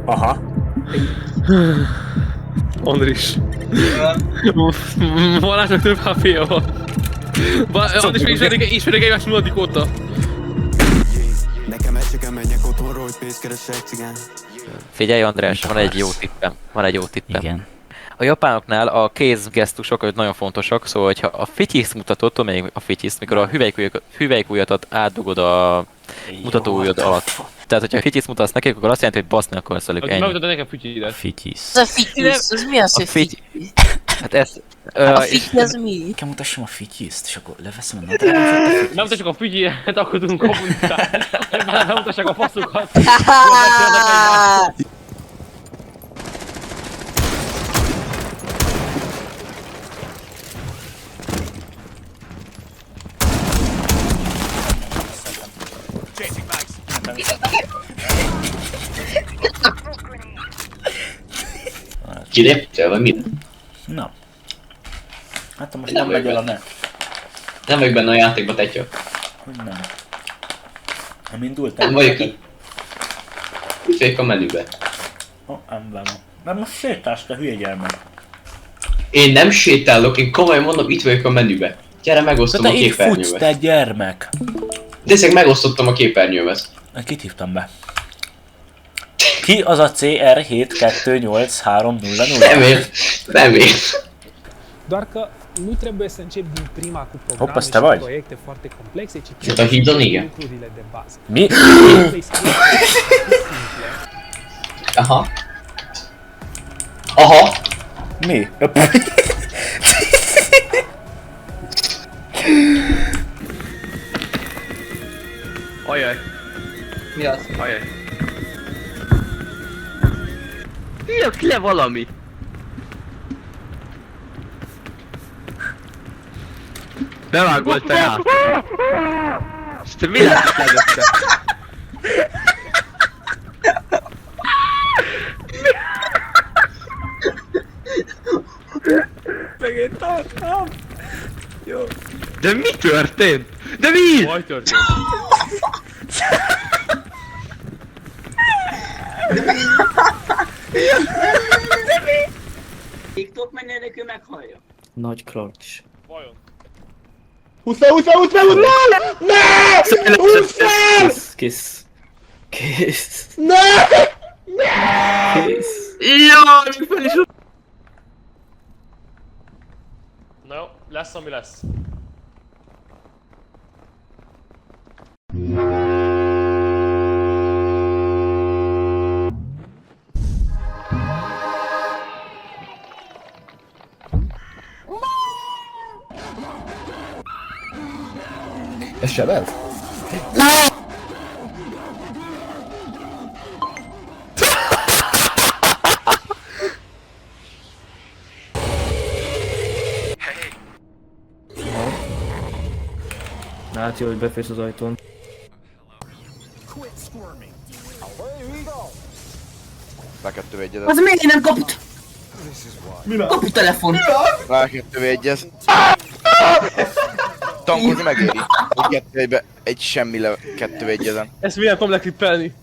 Aha. Andris. Balázsnak több HP-ja van. Andris ismerik egymást nulladik óta. Nekem csak menjek otthonról, hogy pénzt keresek cigány. Figyelj András, van egy jó tippem. Igen. A japánoknál a kézgesztusok nagyon fontosak, szóval hogyha a fityiszt mutatod, tudom még a fityiszt, mikor a hüvelykujjadat átdugod a mutatóujjad alatt. Tehát, hogyha a fityiszt mutatsz nekik, akkor azt jelenti, hogy baszni akarsz velük, ennyi. Megmutatod nekem fütyídet. Fityisz. Ez a fityusz, az mi az, hogy figy- fityusz? Hát ez... A fityusz az mi? Nekem mutassam a fityiszt, és akkor leveszem a nadrágot. Nem mutassuk a fütyídet, akkor tudunk kommunikálni. Nem mutassák a faszukat. Kiléptél, vagy mit? Na. Hát most Nem nem megy el a vagyok net. Nem vagyok benne a játékba, tetya. Hogy nem? Nem indult Nem vagyok itt. Itt vagyok a menübe. Ember van. Mert most sétálsz, te hülye gyermek. Én nem sétálok, én komolyan mondom, itt vagyok a menübe. Gyere, megosztom Te a itt futsz, képernyőmet. te gyermek. Tényleg megosztottam a képernyőmet. Kit hívtam be? Ki az a CR728300? Nem én. Nem én. Doar că nu trebuie să începi din prima cu Hoppa, programe stai, și vai. proiecte foarte complexe, ci Sunt a hidon, igen. lucrurile de bază. Mi? Să-i scrii simple. Aha. Aha. Mi? Ajaj. Mi az? Ajaj. Írjak le valami! Bevágol tehát! És te mi lesz itt előtte? Megint tartam! Jó. De mi történt? De mi? Hogy történt? TikTok menjen neki meghallja. Nagy klarcs. Vajon? Kész. Kész. Jaj, mi fel is... Na jó, lesz ami lesz. Ez sebez? Látja, hogy befész az ajtón. Rákettő egyezet. Az miért nem kaput? Kapu telefon. Rákettő egyez. Tankolni megéri. Egy kettő egybe, egy semmire kettő egyezen. Ezt milyen tudom leklippelni?